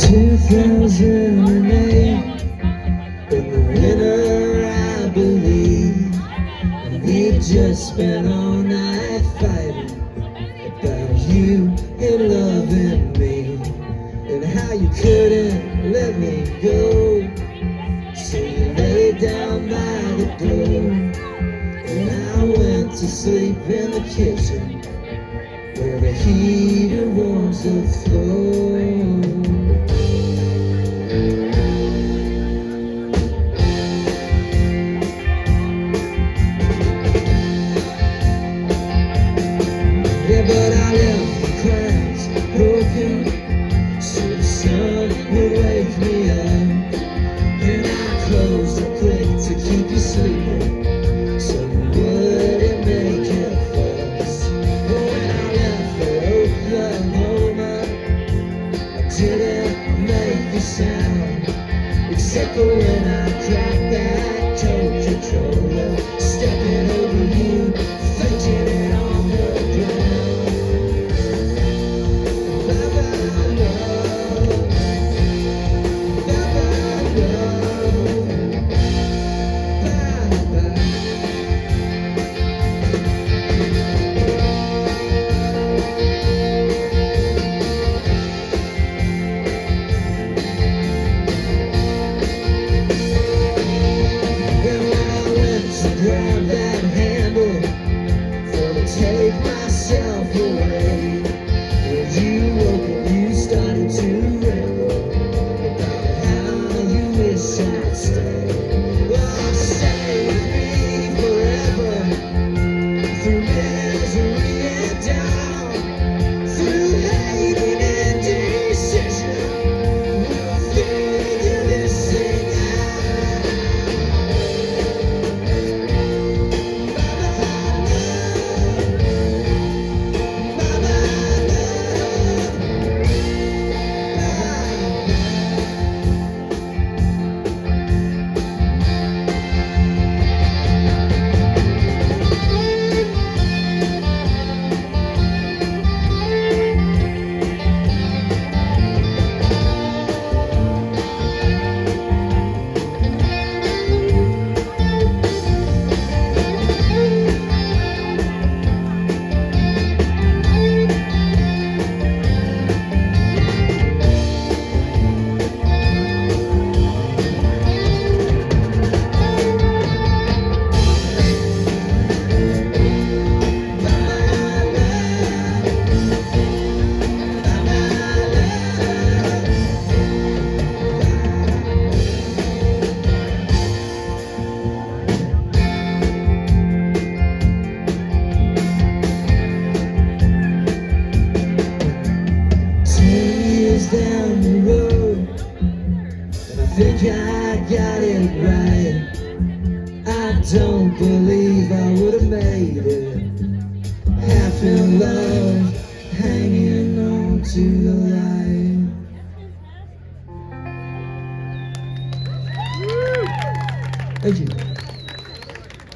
2008, in the winter I believe, and we just spent all night fighting about you and loving me, and how you couldn't let me go. So you lay down by the door, and I went to sleep in the kitchen where the heater warms the floor. Yeah, but I left the cracks broken so the sun would wake me up, and I closed it quick to keep you sleeping so you wouldn't make a fuss. But when I left for Oklahoma, I didn't make a sound, except for when I cracked that toe controller, stepping over you, faking it on the ground. Grab that handle for to take myself away. When you woke up, you started to ramble about how you wish I'd stay. Oh, stay with me forever, through misery and doubt, through hating and decision. We'll figure this thing out. Down the road, and I think I got it right. I don't believe I would have made it, half in love, hanging on to the light. Thank you.